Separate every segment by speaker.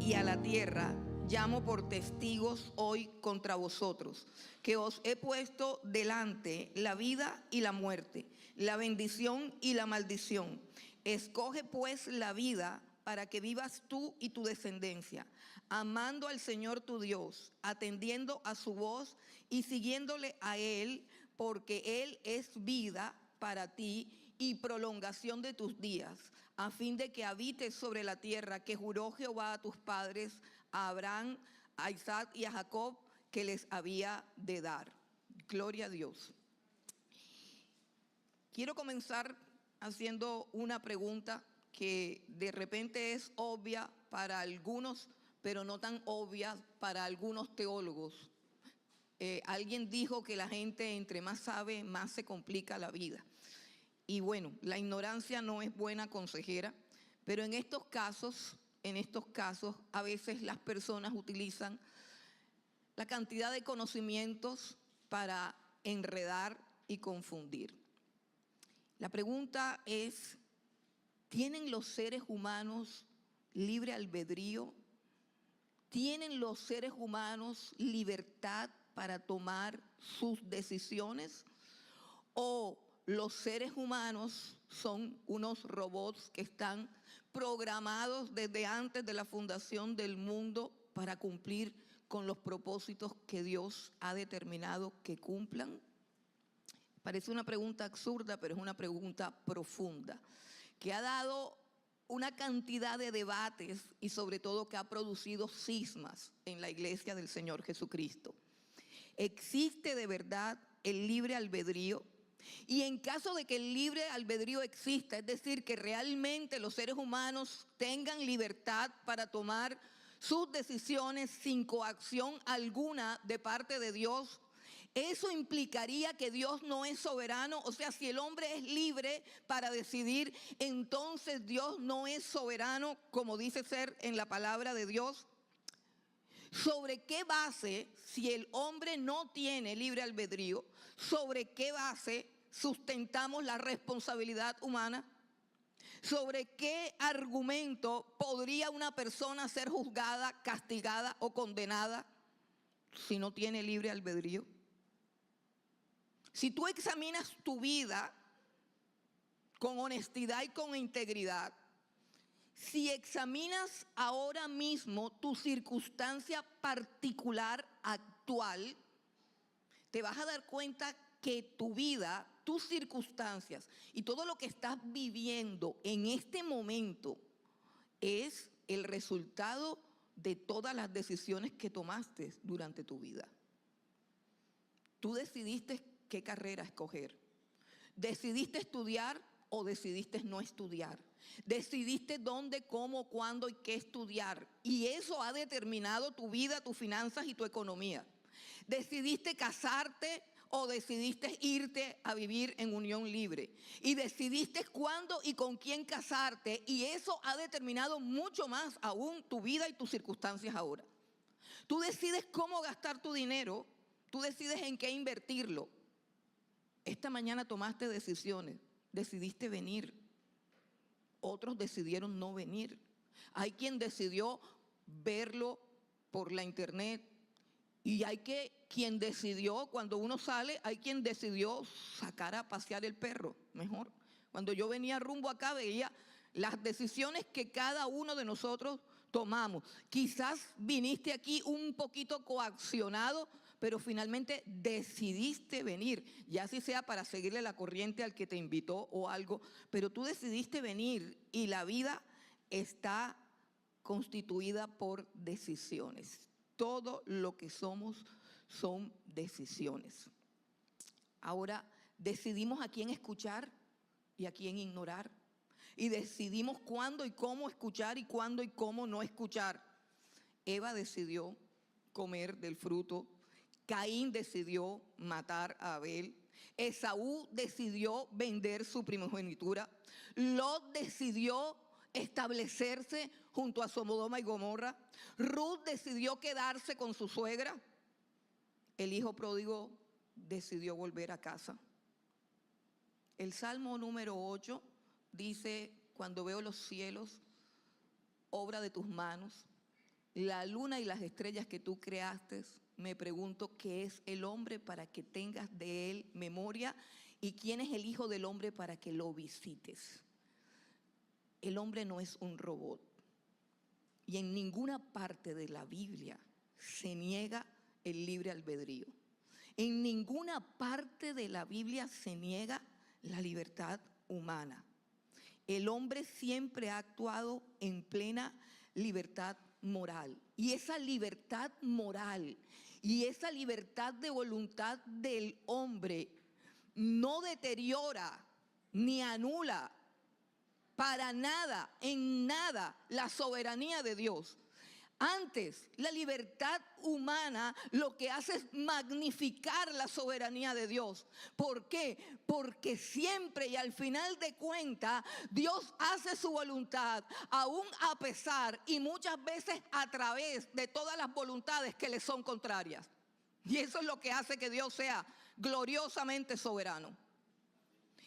Speaker 1: y a la tierra, llamo por testigos hoy contra vosotros, que os he puesto delante la vida y la muerte, la bendición y la maldición. Escoge pues la vida para que vivas tú y tu descendencia, amando al Señor tu Dios, atendiendo a su voz y siguiéndole a Él, porque Él es vida para ti y prolongación de tus días, a fin de que habites sobre la tierra que juró Jehová a tus padres, a Abraham, a Isaac y a Jacob, que les había de dar. Gloria a Dios. Quiero comenzar haciendo una pregunta que de repente es obvia para algunos, pero no tan obvia para algunos teólogos. Alguien dijo que la gente entre más sabe, más se complica la vida. Y bueno, la ignorancia no es buena consejera, pero en estos casos, a veces las personas utilizan la cantidad de conocimientos para enredar y confundir. La pregunta es, ¿tienen los seres humanos libre albedrío? ¿Tienen los seres humanos libertad para tomar sus decisiones? ¿O los seres humanos son unos robots que están programados desde antes de la fundación del mundo para cumplir con los propósitos que Dios ha determinado que cumplan? Parece una pregunta absurda, pero es una pregunta profunda, que ha dado una cantidad de debates y sobre todo que ha producido cismas en la iglesia del Señor Jesucristo. ¿Existe de verdad el libre albedrío? Y en caso de que el libre albedrío exista, es decir, que realmente los seres humanos tengan libertad para tomar sus decisiones sin coacción alguna de parte de Dios, ¿eso implicaría que Dios no es soberano? O sea, si el hombre es libre para decidir, entonces Dios no es soberano, como dice ser en la palabra de Dios. ¿Sobre qué base, si el hombre no tiene libre albedrío, sobre qué base sustentamos la responsabilidad humana? ¿Sobre qué argumento podría una persona ser juzgada, castigada o condenada si no tiene libre albedrío? Si tú examinas tu vida con honestidad y con integridad, si examinas ahora mismo tu circunstancia particular actual, te vas a dar cuenta que tu vida, tus circunstancias y todo lo que estás viviendo en este momento es el resultado de todas las decisiones que tomaste durante tu vida. Tú decidiste qué carrera escoger. Decidiste estudiar o decidiste no estudiar. Decidiste dónde, cómo, cuándo y qué estudiar. Y eso ha determinado tu vida, tus finanzas y tu economía. Decidiste casarte o decidiste irte a vivir en unión libre. Y decidiste cuándo y con quién casarte. Y eso ha determinado mucho más aún tu vida y tus circunstancias ahora. Tú decides cómo gastar tu dinero. Tú decides en qué invertirlo. Esta mañana tomaste decisiones. Decidiste venir. Otros decidieron no venir. Hay quien decidió verlo por la internet. Y hay quien decidió, cuando uno sale, hay quien decidió sacar a pasear el perro, mejor. Cuando yo venía rumbo acá veía las decisiones que cada uno de nosotros tomamos. Quizás viniste aquí un poquito coaccionado, pero finalmente decidiste venir, ya si sea para seguirle la corriente al que te invitó o algo, pero tú decidiste venir y la vida está constituida por decisiones. Todo lo que somos son decisiones. Ahora decidimos a quién escuchar y a quién ignorar. Y decidimos cuándo y cómo escuchar y cuándo y cómo no escuchar. Eva decidió comer del fruto. Caín decidió matar a Abel. Esaú decidió vender su primogenitura. Lot decidió establecerse junto a Sodoma y Gomorra. Ruth decidió quedarse con su suegra. El hijo pródigo decidió volver a casa. El Salmo número 8 dice: cuando veo los cielos, obra de tus manos, la luna y las estrellas que tú creaste, me pregunto qué es el hombre para que tengas de él memoria y quién es el Hijo del Hombre para que lo visites. El hombre no es un robot. Y en ninguna parte de la Biblia se niega el libre albedrío. En ninguna parte de la Biblia se niega la libertad humana. El hombre siempre ha actuado en plena libertad moral. Y esa libertad moral y esa libertad de voluntad del hombre no deteriora ni anula para nada, en nada, la soberanía de Dios. Antes, la libertad humana lo que hace es magnificar la soberanía de Dios. ¿Por qué? Porque siempre y al final de cuentas, Dios hace su voluntad, aún a pesar y muchas veces a través de todas las voluntades que le son contrarias. Y eso es lo que hace que Dios sea gloriosamente soberano.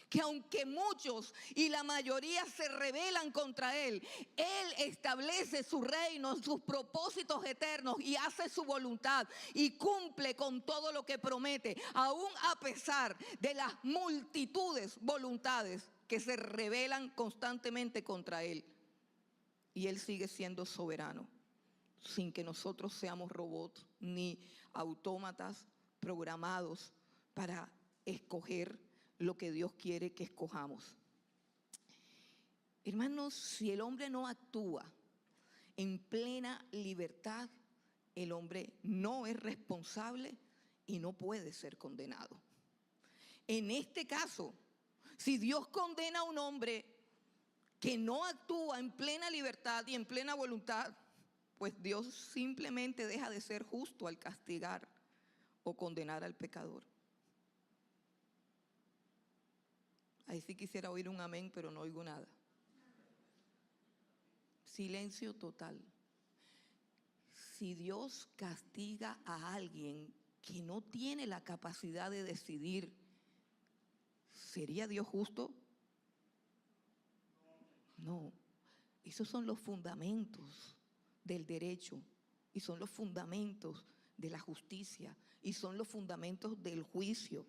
Speaker 1: Que aunque muchos y la mayoría se rebelan contra Él, Él establece su reino, sus propósitos eternos y hace su voluntad y cumple con todo lo que promete, aún a pesar de las multitudes voluntades que se rebelan constantemente contra Él. Y Él sigue siendo soberano, sin que nosotros seamos robots ni autómatas programados para escoger lo que Dios quiere que escojamos. Hermanos, si el hombre no actúa en plena libertad, el hombre no es responsable y no puede ser condenado. En este caso, si Dios condena a un hombre que no actúa en plena libertad y en plena voluntad, pues Dios simplemente deja de ser justo al castigar o condenar al pecador. Ahí sí quisiera oír un amén, pero no oigo nada. Silencio total. Si Dios castiga a alguien que no tiene la capacidad de decidir, ¿sería Dios justo? No. Esos son los fundamentos del derecho y son los fundamentos de la justicia y son los fundamentos del juicio.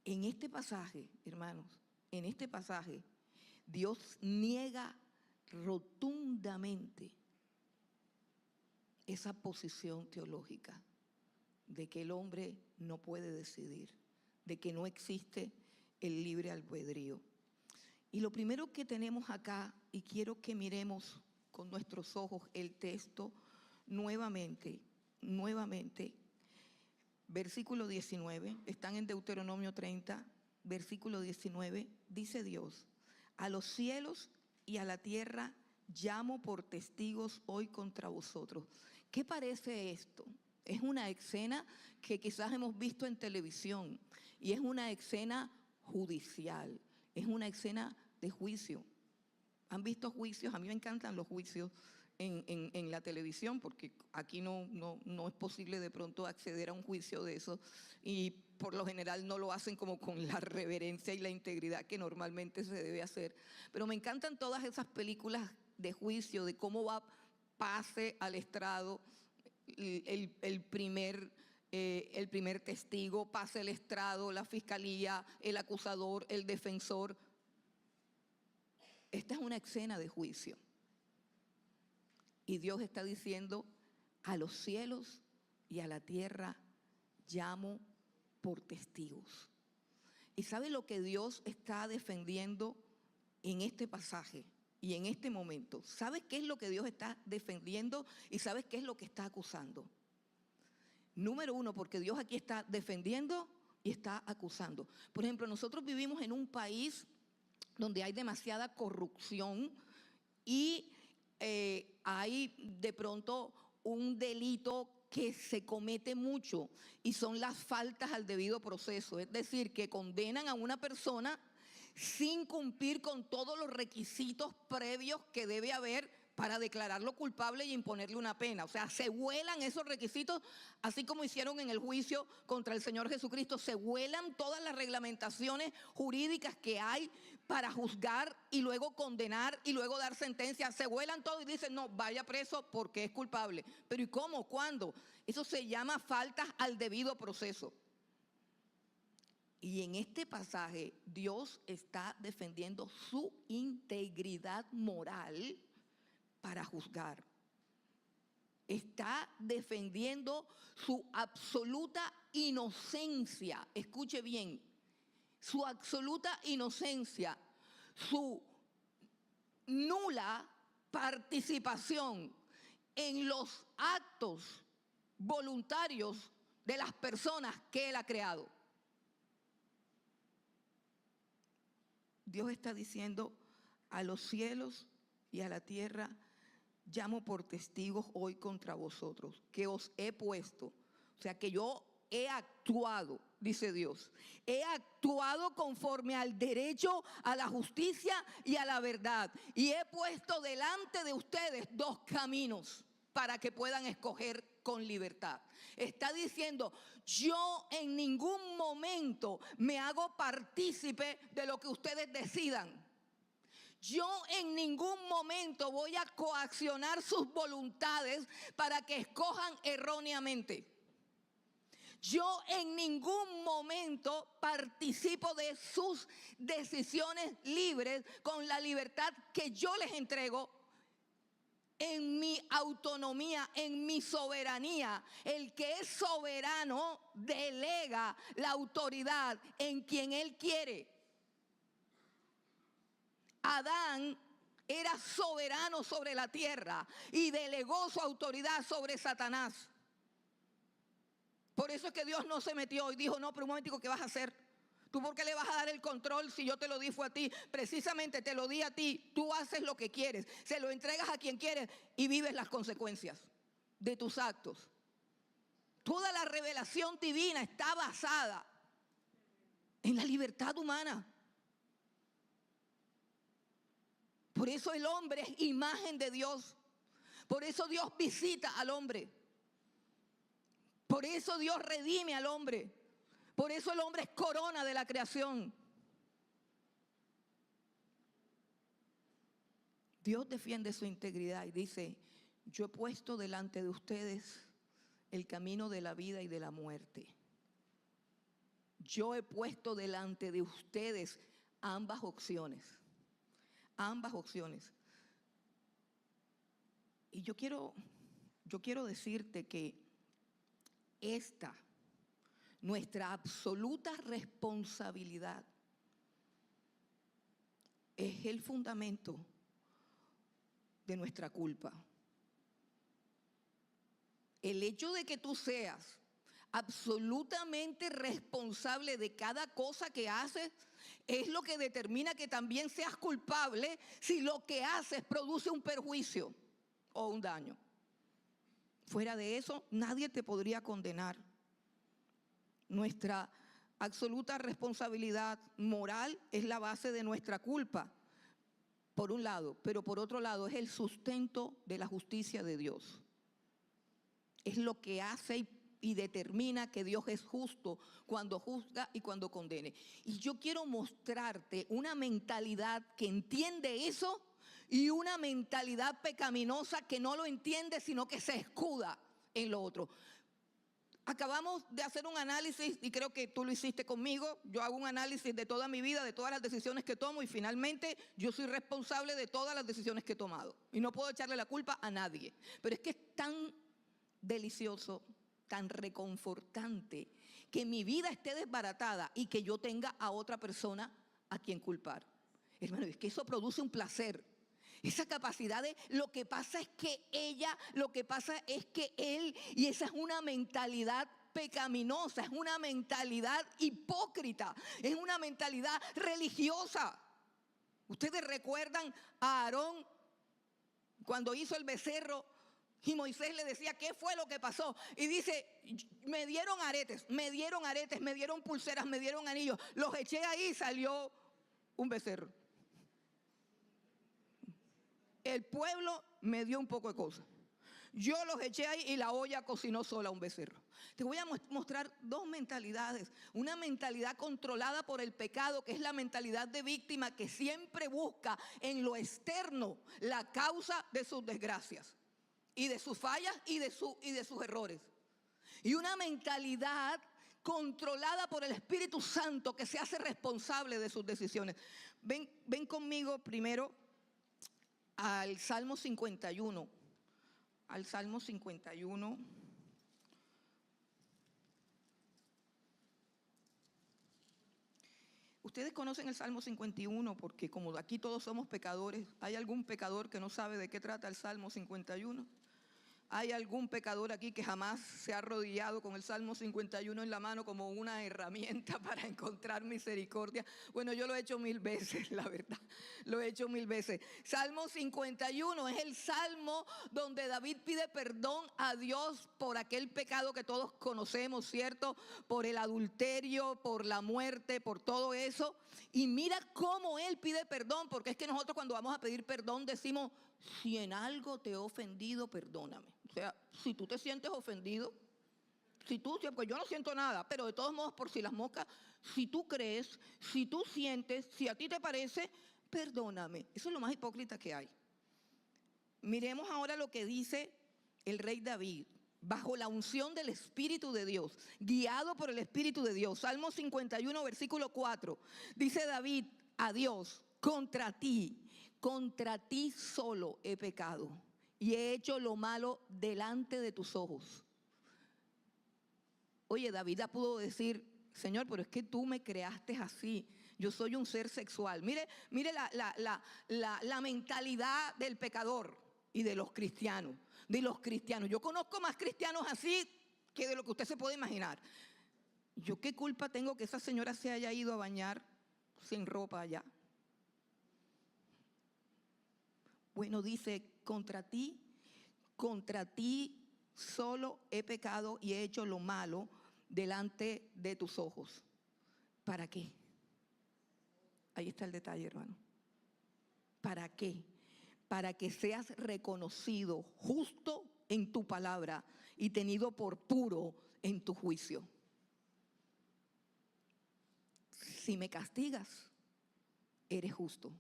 Speaker 1: En este pasaje, hermanos, en este pasaje, Dios niega rotundamente esa posición teológica de que el hombre no puede decidir, de que no existe el libre albedrío. Y lo primero que tenemos acá, y quiero que miremos con nuestros ojos el texto nuevamente, versículo 19, están en Deuteronomio 30, versículo 19, dice Dios: a los cielos y a la tierra llamo por testigos hoy contra vosotros. ¿Qué parece esto? Es una escena que quizás hemos visto en televisión y es una escena judicial, es una escena de juicio. ¿Han visto juicios? A mí me encantan los juicios en la televisión, porque aquí no es posible de pronto acceder a un juicio de eso, y por lo general no lo hacen como con la reverencia y la integridad que normalmente se debe hacer. Pero me encantan todas esas películas de juicio, de cómo va pase al estrado el primer testigo, pase el estrado, la fiscalía, el acusador, el defensor. Esta es una escena de juicio. Y Dios está diciendo: a los cielos y a la tierra llamo por testigos. ¿Y sabe lo que Dios está defendiendo en este pasaje y en este momento? ¿Sabes qué es lo que Dios está defendiendo y sabes qué es lo que está acusando? Número uno, porque Dios aquí está defendiendo y está acusando. Por ejemplo, nosotros vivimos en un país donde hay demasiada corrupción y hay de pronto un delito que se comete mucho y son las faltas al debido proceso. Es decir, que condenan a una persona sin cumplir con todos los requisitos previos que debe haber para declararlo culpable y imponerle una pena. O sea, se vuelan esos requisitos, así como hicieron en el juicio contra el Señor Jesucristo. Se vuelan todas las reglamentaciones jurídicas que hay para juzgar y luego condenar y luego dar sentencia. Se vuelan todo y dicen, no, vaya preso porque es culpable. Pero ¿y cómo? ¿Cuándo? Eso se llama faltas al debido proceso. Y en este pasaje Dios está defendiendo su integridad moral para juzgar. Está defendiendo su absoluta inocencia. Escuche bien, su absoluta inocencia, su nula participación en los actos voluntarios de las personas que Él ha creado. Dios está diciendo a los cielos y a la tierra, llamo por testigos hoy contra vosotros, que os he puesto, o sea que yo he actuado, dice Dios, he actuado conforme al derecho, a la justicia y a la verdad, y he puesto delante de ustedes dos caminos para que puedan escoger con libertad. Está diciendo, yo en ningún momento me hago partícipe de lo que ustedes decidan. Yo en ningún momento voy a coaccionar sus voluntades para que escojan erróneamente. Yo en ningún momento participo de sus decisiones libres con la libertad que yo les entrego en mi autonomía, en mi soberanía. El que es soberano delega la autoridad en quien él quiere. Adán era soberano sobre la tierra y delegó su autoridad sobre Satanás. Por eso es que Dios no se metió y dijo, no, pero un momentico, ¿qué vas a hacer? ¿Tú por qué le vas a dar el control si yo te lo di fue a ti? Precisamente te lo di a ti, tú haces lo que quieres, se lo entregas a quien quieres y vives las consecuencias de tus actos. Toda la revelación divina está basada en la libertad humana. Por eso el hombre es imagen de Dios. Por eso Dios visita al hombre. Por eso Dios redime al hombre. Por eso el hombre es corona de la creación. Dios defiende su integridad y dice, yo he puesto delante de ustedes el camino de la vida y de la muerte. Yo he puesto delante de ustedes ambas opciones. Ambas opciones. Y yo quiero decirte que nuestra absoluta responsabilidad es el fundamento de nuestra culpa. El hecho de que tú seas absolutamente responsable de cada cosa que haces es lo que determina que también seas culpable si lo que haces produce un perjuicio o un daño. Fuera de eso, nadie te podría condenar. Nuestra absoluta responsabilidad moral es la base de nuestra culpa, por un lado, pero por otro lado es el sustento de la justicia de Dios. Es lo que hace y determina que Dios es justo cuando juzga y cuando condene. Y yo quiero mostrarte una mentalidad que entiende eso y una mentalidad pecaminosa que no lo entiende, sino que se escuda en lo otro. Acabamos de hacer un análisis, y creo que tú lo hiciste conmigo. Yo hago un análisis de toda mi vida, de todas las decisiones que tomo, y finalmente yo soy responsable de todas las decisiones que he tomado. Y no puedo echarle la culpa a nadie. Pero es que es tan delicioso, tan reconfortante, que mi vida esté desbaratada y que yo tenga a otra persona a quien culpar. Hermano, es que eso produce un placer. Esa capacidad de lo que pasa es que ella, lo que pasa es que él, y esa es una mentalidad pecaminosa, es una mentalidad hipócrita, es una mentalidad religiosa. Ustedes recuerdan a Aarón cuando hizo el becerro y Moisés le decía, ¿qué fue lo que pasó? Y dice, me dieron aretes, me dieron pulseras, me dieron anillos, los eché ahí y salió un becerro. El pueblo me dio un poco de cosas. Yo los eché ahí y la olla cocinó sola un becerro. Te voy a mostrar dos mentalidades. Una mentalidad controlada por el pecado, que es la mentalidad de víctima, que siempre busca en lo externo la causa de sus desgracias y de sus fallas y de sus errores. Y una mentalidad controlada por el Espíritu Santo, que se hace responsable de sus decisiones. Ven conmigo primero al Salmo 51. Al Salmo 51. Ustedes conocen el Salmo 51 porque como aquí todos somos pecadores, ¿hay algún pecador que no sabe de qué trata el Salmo 51? ¿Hay algún pecador aquí que jamás se ha arrodillado con el Salmo 51 en la mano como una herramienta para encontrar misericordia? Bueno, yo lo he hecho 1000 veces, la verdad. Lo he hecho 1000 veces. Salmo 51 es el salmo donde David pide perdón a Dios por aquel pecado que todos conocemos, ¿cierto? Por el adulterio, por la muerte, por todo eso. Y mira cómo él pide perdón, porque es que nosotros cuando vamos a pedir perdón decimos, si en algo te he ofendido, perdóname. O sea, si tú te sientes ofendido, pues yo no siento nada, pero de todos modos, por si las moscas, si tú crees, si tú sientes, si a ti te parece, perdóname. Eso es lo más hipócrita que hay. Miremos ahora lo que dice el rey David, bajo la unción del Espíritu de Dios, guiado por el Espíritu de Dios. Salmo 51, versículo 4. Dice David a Dios, contra ti solo he pecado y he hecho lo malo delante de tus ojos. Oye, David pudo decir, Señor, pero es que tú me creaste así. Yo soy un ser sexual. Mire la mentalidad del pecador y de los cristianos. Yo conozco más cristianos así que de lo que usted se puede imaginar. ¿Yo qué culpa tengo que esa señora se haya ido a bañar sin ropa allá? Bueno, dice, contra ti solo he pecado y he hecho lo malo delante de tus ojos. ¿Para qué? Ahí está el detalle, hermano. ¿Para qué? Para que seas reconocido justo en tu palabra y tenido por puro en tu juicio. Si me castigas, eres justo.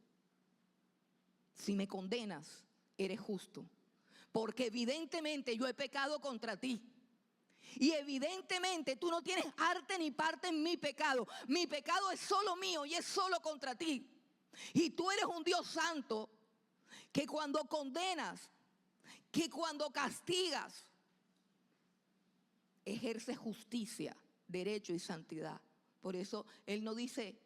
Speaker 1: Si me condenas, eres justo. Porque evidentemente yo he pecado contra ti. Y evidentemente tú no tienes arte ni parte en mi pecado. Mi pecado es solo mío y es solo contra ti. Y tú eres un Dios santo que cuando condenas, que cuando castigas, ejerce justicia, derecho y santidad. Por eso Él no dice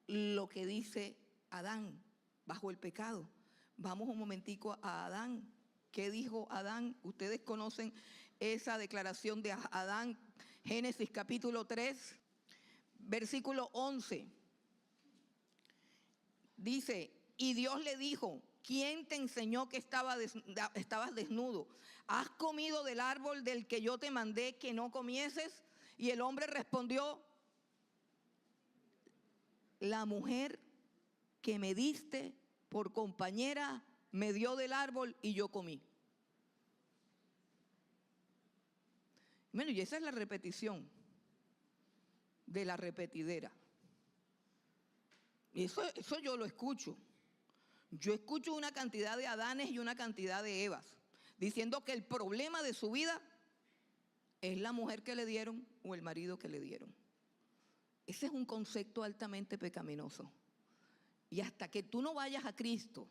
Speaker 1: lo que dice Adán bajo el pecado. Vamos un momentico a Adán. ¿Qué dijo Adán? Ustedes conocen esa declaración de Adán, Génesis capítulo 3, versículo 11. Dice, y Dios le dijo, ¿quién te enseñó que estabas desnudo? ¿Has comido del árbol del que yo te mandé que no comieses? Y el hombre respondió, la mujer que me diste por compañera me dio del árbol y yo comí. Bueno, y esa es la repetición de la repetidera. Y eso yo lo escucho. Yo escucho una cantidad de Adanes y una cantidad de Evas diciendo que el problema de su vida es la mujer que le dieron o el marido que le dieron. Ese es un concepto altamente pecaminoso. Y hasta que tú no vayas a Cristo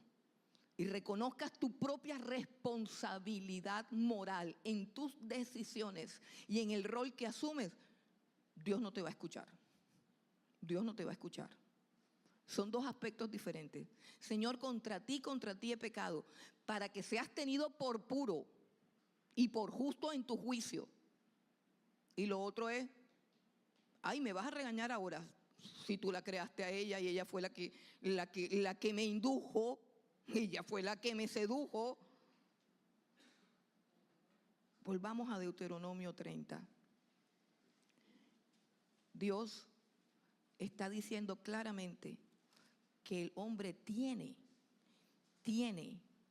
Speaker 1: y reconozcas tu propia responsabilidad moral en tus decisiones y en el rol que asumes, Dios no te va a escuchar. Dios no te va a escuchar. Son dos aspectos diferentes. Señor, contra ti he pecado, para que seas tenido por puro y por justo en tu juicio. Y lo otro es, ay, me vas a regañar ahora si tú la creaste a ella y ella fue la que me indujo, ella fue la que me sedujo. Volvamos a Deuteronomio 30. Dios está diciendo claramente que el hombre tiene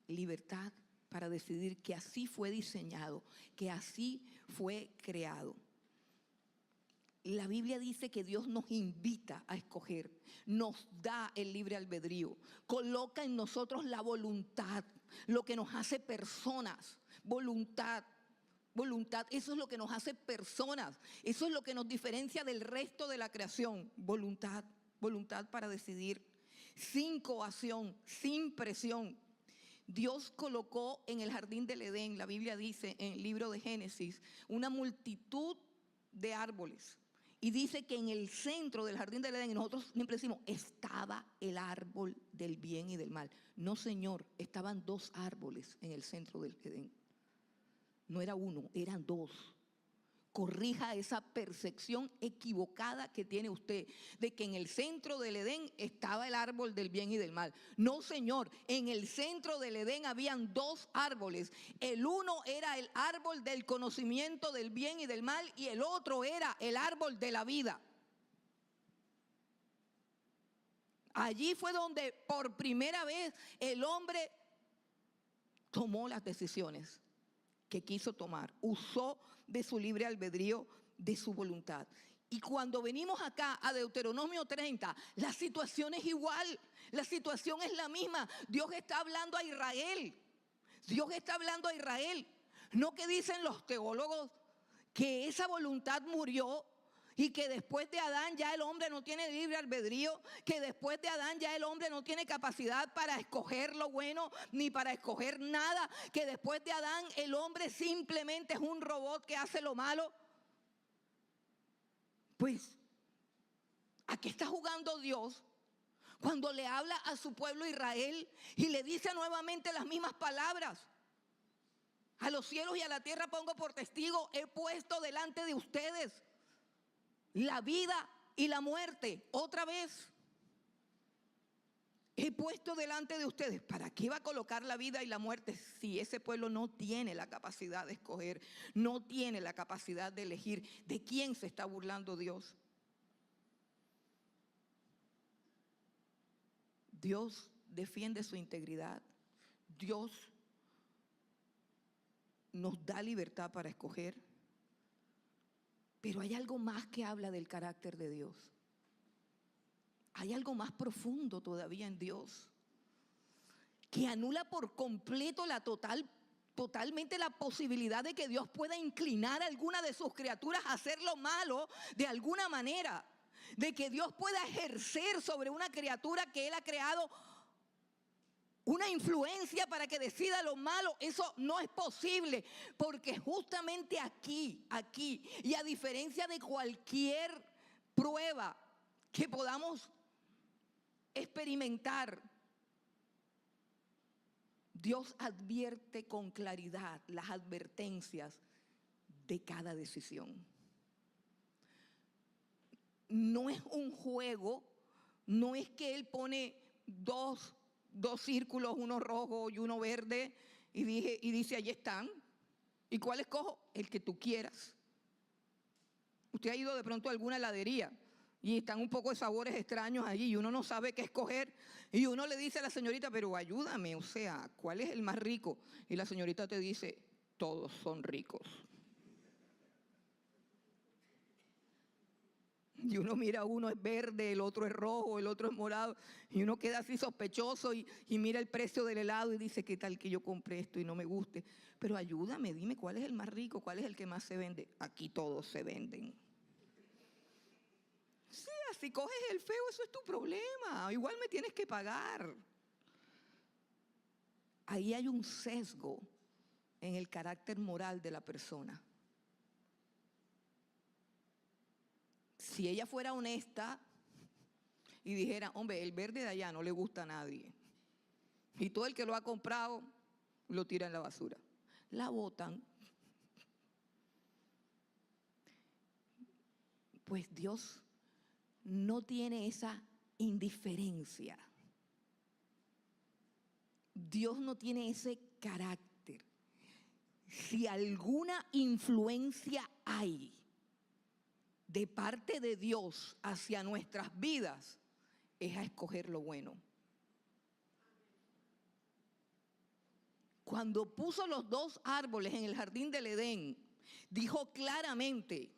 Speaker 1: libertad para decidir que así fue diseñado, que así fue creado. La Biblia dice que Dios nos invita a escoger, nos da el libre albedrío, coloca en nosotros la voluntad, lo que nos hace personas, voluntad. Voluntad, eso es lo que nos hace personas, eso es lo que nos diferencia del resto de la creación. Voluntad, voluntad para decidir, sin coacción, sin presión. Dios colocó en el jardín del Edén, la Biblia dice en el libro de Génesis, una multitud de árboles. Y dice que en el centro del jardín del Edén, y nosotros siempre decimos, estaba el árbol del bien y del mal. No, Señor, estaban 2 árboles en el centro del Edén. No era uno, eran 2. Corrija esa percepción equivocada que tiene usted de que en el centro del Edén estaba el árbol del bien y del mal. No, Señor, en el centro del Edén habían 2 árboles. El uno era el árbol del conocimiento del bien y del mal y el otro era el árbol de la vida. Allí fue donde por primera vez el hombre tomó las decisiones que quiso tomar, usó de su libre albedrío, de su voluntad. Y cuando venimos acá a Deuteronomio 30, la situación es igual, la situación es la misma. Dios está hablando a Israel, Dios está hablando a Israel. No que dicen los teólogos que esa voluntad murió y que después de Adán ya el hombre no tiene libre albedrío, que después de Adán ya el hombre no tiene capacidad para escoger lo bueno ni para escoger nada, que después de Adán el hombre simplemente es un robot que hace lo malo. Pues, ¿a qué está jugando Dios cuando le habla a su pueblo Israel y le dice nuevamente las mismas palabras? A los cielos y a la tierra pongo por testigo, he puesto delante de ustedes la vida y la muerte. Otra vez, he puesto delante de ustedes. ¿Para qué va a colocar la vida y la muerte si ese pueblo no tiene la capacidad de escoger, no tiene la capacidad de elegir? ¿De quién se está burlando Dios? Dios defiende su integridad. Dios nos da libertad para escoger. Pero hay algo más que habla del carácter de Dios. Hay algo más profundo todavía en Dios, que anula por completo totalmente la posibilidad de que Dios pueda inclinar a alguna de sus criaturas a hacer lo malo de alguna manera. De que Dios pueda ejercer sobre una criatura que Él ha creado una influencia para que decida lo malo. Eso no es posible, porque justamente aquí, y a diferencia de cualquier prueba que podamos experimentar, Dios advierte con claridad las advertencias de cada decisión. No es un juego, no es que Él pone dos círculos, uno rojo y uno verde, y dice, allí están. ¿Y cuál escojo? El que tú quieras. Usted ha ido de pronto a alguna heladería y están un poco de sabores extraños allí y uno no sabe qué escoger, y uno le dice a la señorita, pero ayúdame, o sea, ¿cuál es el más rico? Y la señorita te dice, todos son ricos. Y uno mira, uno es verde, el otro es rojo, el otro es morado, y uno queda así sospechoso y mira el precio del helado y dice, ¿qué tal que yo compré esto y no me guste? Pero ayúdame, dime cuál es el más rico, cuál es el que más se vende. Aquí todos se venden. Sí, si coges el feo, eso es tu problema, igual me tienes que pagar. Ahí hay un sesgo en el carácter moral de la persona. Si ella fuera honesta y dijera, hombre, el verde de allá no le gusta a nadie, y todo el que lo ha comprado lo tira en la basura, la botan. Pues Dios no tiene esa indiferencia. Dios no tiene ese carácter. Si alguna influencia hay de parte de Dios hacia nuestras vidas, es a escoger lo bueno. cuando puso los dos árboles en el jardín del Edén, dijo claramente,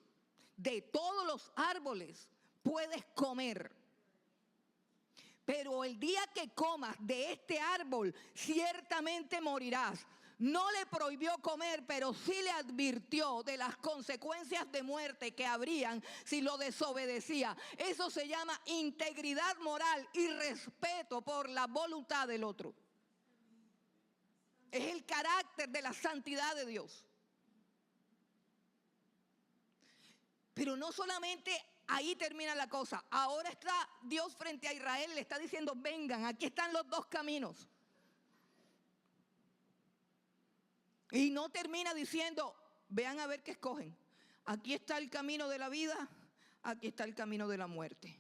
Speaker 1: de todos los árboles puedes comer, pero el día que comas de este árbol, ciertamente morirás. No le prohibió comer, pero sí le advirtió de las consecuencias de muerte que habrían si lo desobedecía. Eso se llama integridad moral y respeto por la voluntad del otro. Es el carácter de la santidad de Dios. Pero no solamente ahí termina la cosa. Ahora está Dios frente a Israel y le está diciendo, vengan, aquí están los dos caminos. Y no termina diciendo, vean a ver qué escogen. Aquí está el camino de la vida, aquí está el camino de la muerte.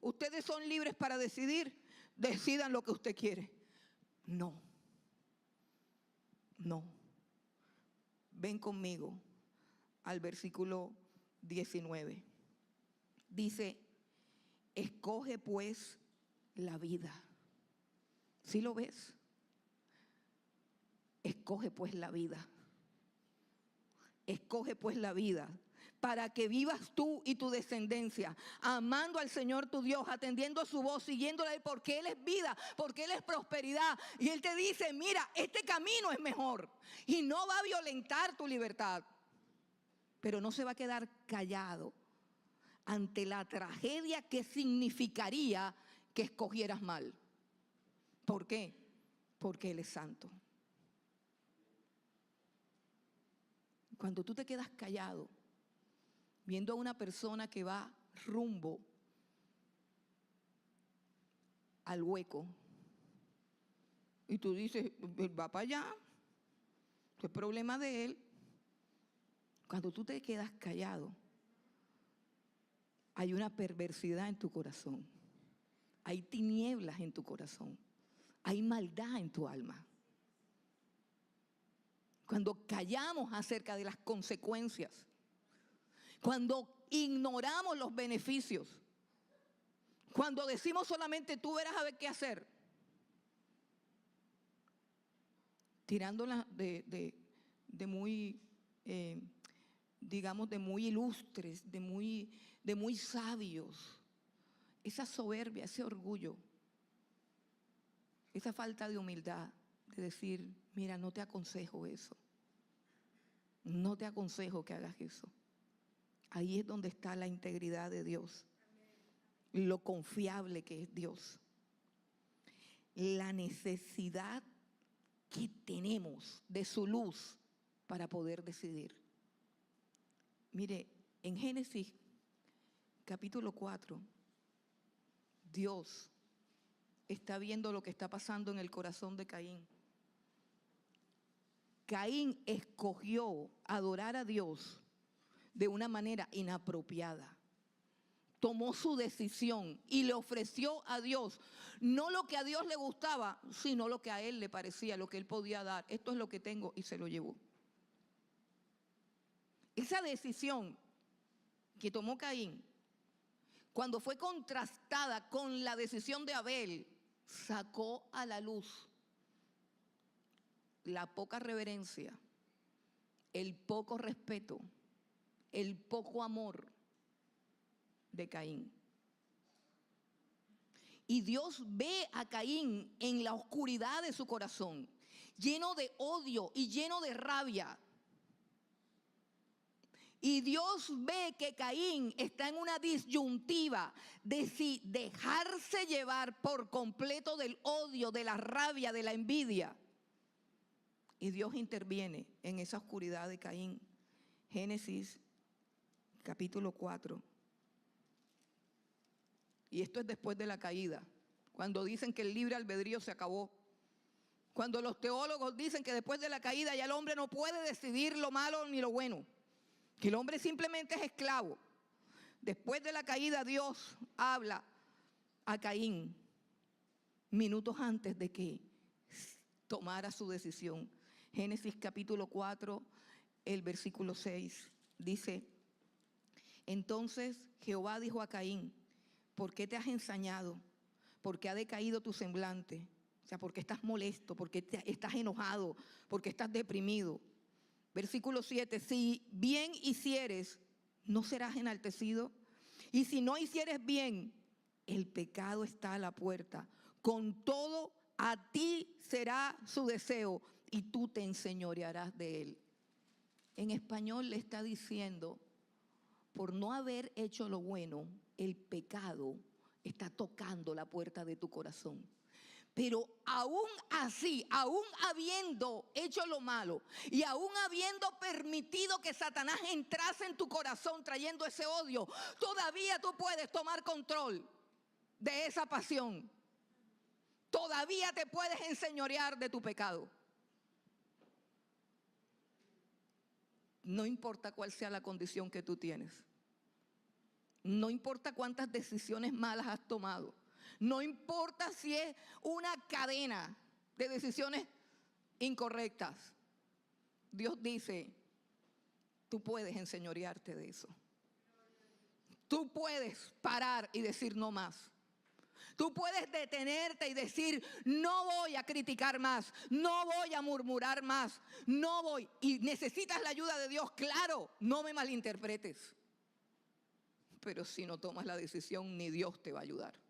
Speaker 1: Ustedes son libres para decidir, decidan lo que usted quiere. No. Ven conmigo al versículo 19. Dice, escoge pues la vida. ¿Sí lo ves? Escoge pues la vida. Escoge pues la vida para que vivas tú y tu descendencia, amando al Señor tu Dios, atendiendo a su voz, siguiéndole, porque Él es vida, porque Él es prosperidad. Y Él te dice, mira, este camino es mejor y no va a violentar tu libertad. Pero no se va a quedar callado ante la tragedia que significaría que escogieras mal. ¿Por qué? Porque Él es santo. Cuando tú te quedas callado, viendo a una persona que va rumbo al hueco, y tú dices, él va para allá, ¿qué problema de él? Cuando tú te quedas callado, hay una perversidad en tu corazón, hay tinieblas en tu corazón, hay maldad en tu alma. Cuando callamos acerca de las consecuencias, cuando ignoramos los beneficios, cuando decimos solamente tú verás a ver qué hacer, tirándola de muy, digamos, de muy ilustres, de muy sabios, esa soberbia, ese orgullo, esa falta de humildad, de decir, mira, no te aconsejo eso, no te aconsejo que hagas eso. Ahí es donde está la integridad de Dios, lo confiable que es Dios, la necesidad que tenemos de su luz para poder decidir. Mire, en Génesis capítulo 4, Dios está viendo lo que está pasando en el corazón de Caín. Caín escogió adorar a Dios de una manera inapropiada. Tomó su decisión y le ofreció a Dios no lo que a Dios le gustaba, sino lo que a él le parecía, lo que él podía dar. Esto es lo que tengo, y se lo llevó. Esa decisión que tomó Caín, cuando fue contrastada con la decisión de Abel, sacó a la luz la poca reverencia, el poco respeto, el poco amor de Caín. Y Dios ve a Caín en la oscuridad de su corazón, lleno de odio y lleno de rabia. Y Dios ve que Caín está en una disyuntiva de si dejarse llevar por completo del odio, de la rabia, de la envidia. Y Dios interviene en esa oscuridad de Caín. Génesis capítulo 4. Y esto es después de la caída, cuando dicen que el libre albedrío se acabó. Cuando los teólogos dicen que después de la caída ya el hombre no puede decidir lo malo ni lo bueno, que el hombre simplemente es esclavo. Después de la caída, Dios habla a Caín minutos antes de que tomara su decisión. Génesis capítulo 4, el versículo 6, dice, entonces Jehová dijo a Caín, ¿por qué te has ensañado? ¿Por qué ha decaído tu semblante? O sea, porque estás molesto, porque estás enojado, porque estás deprimido. Versículo 7, si bien hicieres, ¿no serás enaltecido? Y si no hicieres bien, el pecado está a la puerta. Con todo, a ti será su deseo y tú te enseñorearás de él. En español le está diciendo, por no haber hecho lo bueno, el pecado está tocando la puerta de tu corazón. Pero aún así, aún habiendo hecho lo malo y aún habiendo permitido que Satanás entrase en tu corazón trayendo ese odio, todavía tú puedes tomar control de esa pasión. Todavía te puedes enseñorear de tu pecado. No importa cuál sea la condición que tú tienes. No importa cuántas decisiones malas has tomado. No importa si es una cadena de decisiones incorrectas. Dios dice, tú puedes enseñorearte de eso. Tú puedes parar y decir no más. Tú puedes detenerte y decir, no voy a criticar más, no voy a murmurar más, no voy. Y necesitas la ayuda de Dios, claro, no me malinterpretes. Pero si no tomas la decisión, ni Dios te va a ayudar.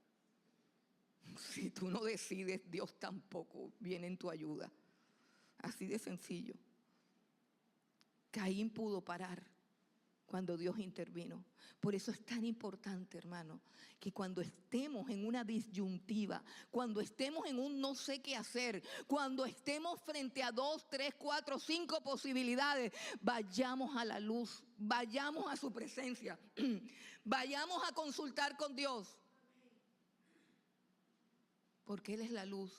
Speaker 1: Si tú no decides, Dios tampoco viene en tu ayuda. Así de sencillo. Caín pudo parar cuando Dios intervino. Por eso es tan importante, hermano, que cuando estemos en una disyuntiva, cuando estemos en un no sé qué hacer, cuando estemos frente a 2, 3, 4, 5 posibilidades, vayamos a la luz, vayamos a su presencia, vayamos a consultar con Dios. Porque Él es la luz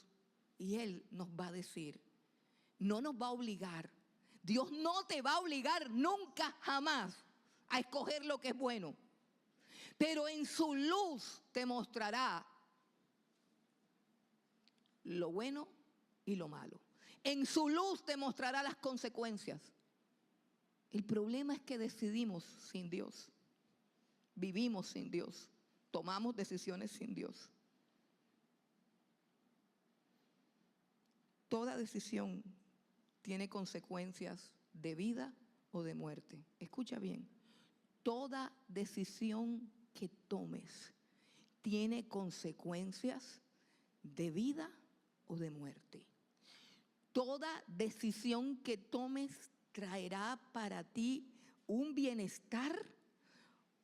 Speaker 1: y Él nos va a decir, no nos va a obligar. Dios no te va a obligar nunca, jamás, a escoger lo que es bueno. Pero en su luz te mostrará lo bueno y lo malo. En su luz te mostrará las consecuencias. El problema es que decidimos sin Dios. Vivimos sin Dios. Tomamos decisiones sin Dios. Toda decisión tiene consecuencias de vida o de muerte. Escucha bien. Toda decisión que tomes tiene consecuencias de vida o de muerte. Toda decisión que tomes traerá para ti un bienestar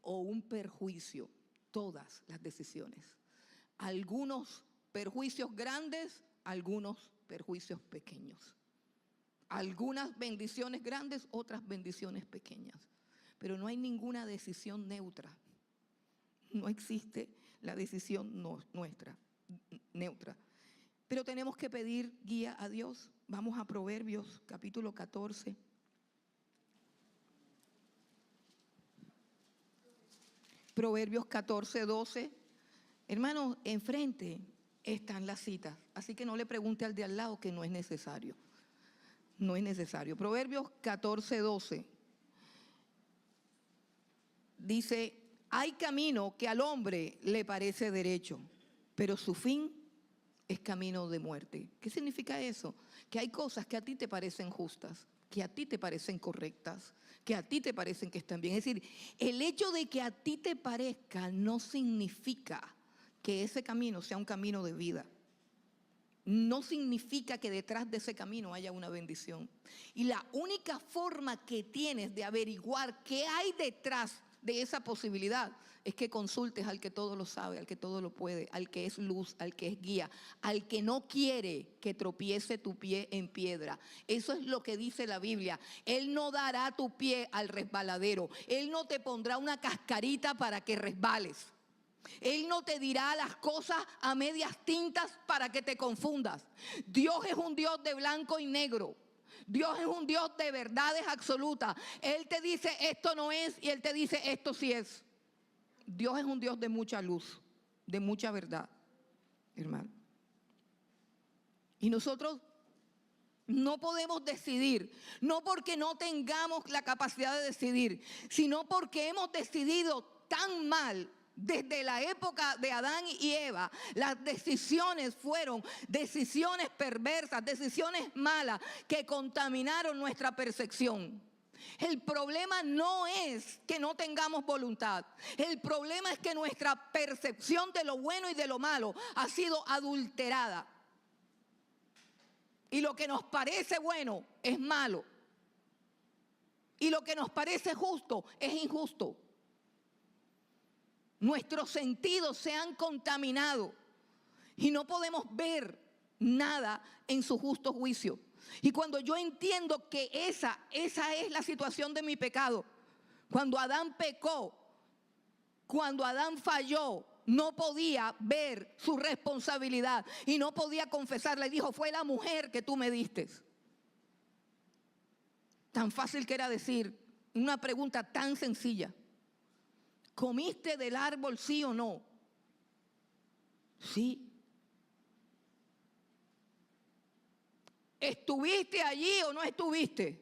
Speaker 1: o un perjuicio. Todas las decisiones. Algunos perjuicios grandes, algunos perjuicios pequeños. Algunas bendiciones grandes, otras bendiciones pequeñas. Pero no hay ninguna decisión neutra. No existe la decisión nuestra, neutra. Pero tenemos que pedir guía a Dios. Vamos a Proverbios capítulo 14. Proverbios 14, 12. Hermanos, enfrente están las citas. Así que no le pregunte al de al lado, que no es necesario. No es necesario. Proverbios 14, 12. Dice, hay camino que al hombre le parece derecho, pero su fin es camino de muerte. ¿Qué significa eso? Que hay cosas que a ti te parecen justas, que a ti te parecen correctas, que a ti te parecen que están bien. Es decir, el hecho de que a ti te parezca no significa que ese camino sea un camino de vida. No significa que detrás de ese camino haya una bendición. Y la única forma que tienes de averiguar qué hay detrás de esa posibilidad es que consultes al que todo lo sabe, al que todo lo puede, al que es luz, al que es guía, al que no quiere que tropiece tu pie en piedra. Eso es lo que dice la Biblia. Él no dará tu pie al resbaladero. Él no te pondrá una cascarita para que resbales. Él no te dirá las cosas a medias tintas para que te confundas. Dios es un Dios de blanco y negro. Dios es un Dios de verdades absolutas. Él te dice esto no es y Él te dice esto sí es. Dios es un Dios de mucha luz, de mucha verdad, hermano. Y nosotros no podemos decidir, no porque no tengamos la capacidad de decidir, sino porque hemos decidido tan mal desde la época de Adán y Eva, las decisiones fueron decisiones perversas, decisiones malas que contaminaron nuestra percepción. El problema no es que no tengamos voluntad. El problema es que nuestra percepción de lo bueno y de lo malo ha sido adulterada. Y lo que nos parece bueno es malo. Y lo que nos parece justo es injusto. Nuestros sentidos se han contaminado y no podemos ver nada en su justo juicio. Y cuando yo entiendo que esa es la situación de mi pecado, cuando Adán pecó, cuando Adán falló, no podía ver su responsabilidad y no podía confesarla. Y dijo, fue la mujer que tú me diste. Tan fácil que era decir una pregunta tan sencilla. ¿Comiste del árbol, sí o no? Sí. ¿Estuviste allí o no estuviste?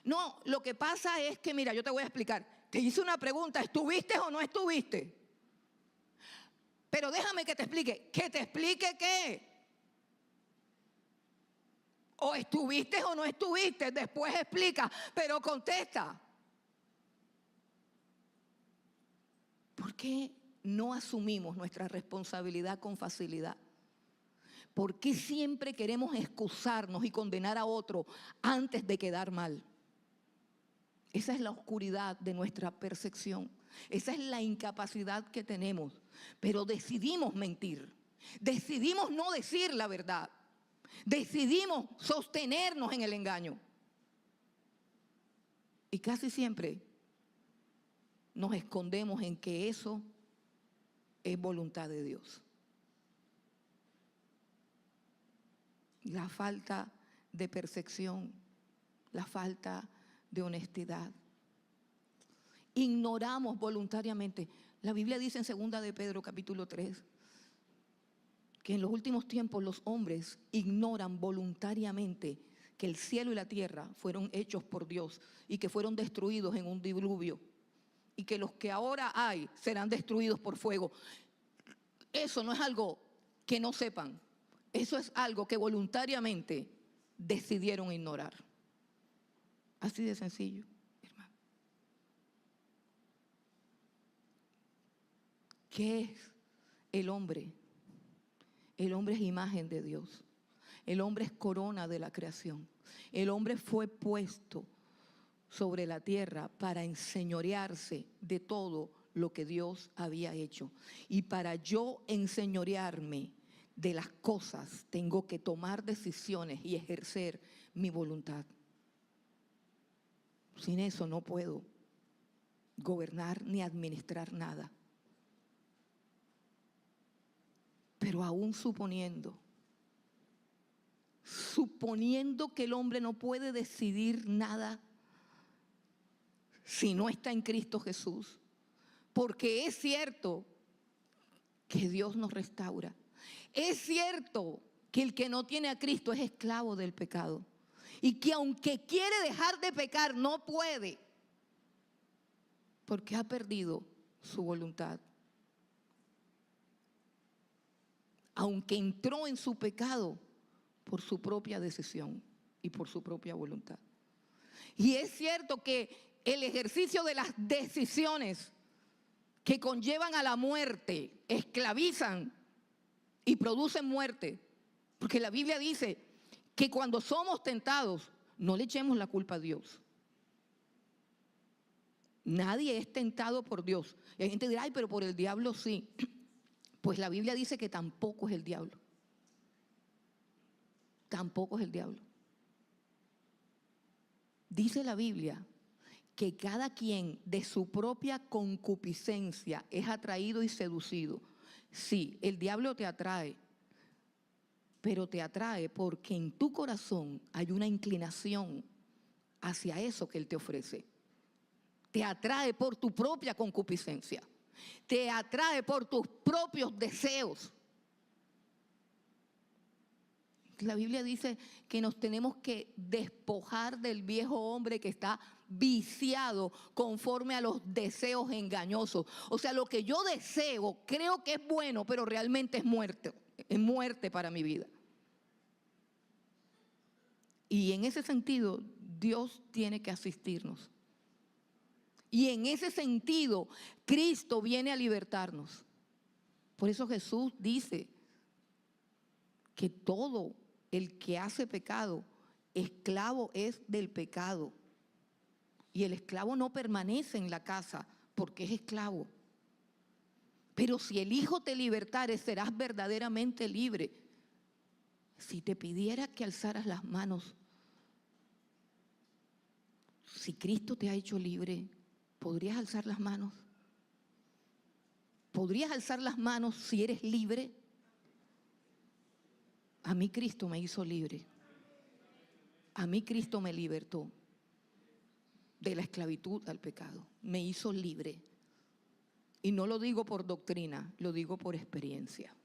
Speaker 1: No, lo que pasa es que, mira, yo te voy a explicar. Te hice una pregunta, ¿estuviste o no estuviste? Pero déjame que te explique. ¿Que te explique qué? O estuviste o no estuviste, después explica, pero contesta. ¿Por qué no asumimos nuestra responsabilidad con facilidad? ¿Por qué siempre queremos excusarnos y condenar a otro antes de quedar mal? Esa es la oscuridad de nuestra percepción. Esa es la incapacidad que tenemos. Pero decidimos mentir. Decidimos no decir la verdad. Decidimos sostenernos en el engaño. Y casi siempre nos escondemos en que eso es voluntad de Dios. La falta de percepción, la falta de honestidad. Ignoramos voluntariamente. La Biblia dice en 2 de Pedro capítulo 3 que en los últimos tiempos los hombres ignoran voluntariamente que el cielo y la tierra fueron hechos por Dios y que fueron destruidos en un diluvio y que los que ahora hay serán destruidos por fuego. Eso no es algo que no sepan. Eso es algo que voluntariamente decidieron ignorar. Así de sencillo, hermano. ¿Qué es el hombre? El hombre es imagen de Dios. El hombre es corona de la creación. El hombre fue puesto sobre la tierra para enseñorearse de todo lo que Dios había hecho. Y para yo enseñorearme de las cosas, tengo que tomar decisiones y ejercer mi voluntad. Sin eso no puedo gobernar ni administrar nada. Pero aún suponiendo que el hombre no puede decidir nada si no está en Cristo Jesús, porque es cierto que Dios nos restaura. Es cierto que el que no tiene a Cristo es esclavo del pecado y que aunque quiere dejar de pecar no puede porque ha perdido su voluntad. Aunque entró en su pecado por su propia decisión y por su propia voluntad. Y es cierto que el ejercicio de las decisiones que conllevan a la muerte esclavizan y producen muerte. Porque la Biblia dice que cuando somos tentados, no le echemos la culpa a Dios. Nadie es tentado por Dios. Y hay gente que dirá, ay, pero por el diablo sí. Pues la Biblia dice que tampoco es el diablo. Tampoco es el diablo. Dice la Biblia que cada quien de su propia concupiscencia es atraído y seducido. Sí, el diablo te atrae, pero te atrae porque en tu corazón hay una inclinación hacia eso que él te ofrece. Te atrae por tu propia concupiscencia. Te atrae por tus propios deseos. La Biblia dice que nos tenemos que despojar del viejo hombre que está viciado conforme a los deseos engañosos. O sea, lo que yo deseo, creo que es bueno, pero realmente es muerte para mi vida. Y en ese sentido, Dios tiene que asistirnos. Y en ese sentido, Cristo viene a libertarnos. Por eso Jesús dice que todo el que hace pecado, esclavo es del pecado. Y el esclavo no permanece en la casa porque es esclavo. Pero si el Hijo te libertare, serás verdaderamente libre. Si te pidiera que alzaras las manos, si Cristo te ha hecho libre, ¿podrías alzar las manos? ¿Podrías alzar las manos si eres libre? A mí Cristo me hizo libre. A mí Cristo me libertó de la esclavitud al pecado. Me hizo libre. Y no lo digo por doctrina, lo digo por experiencia.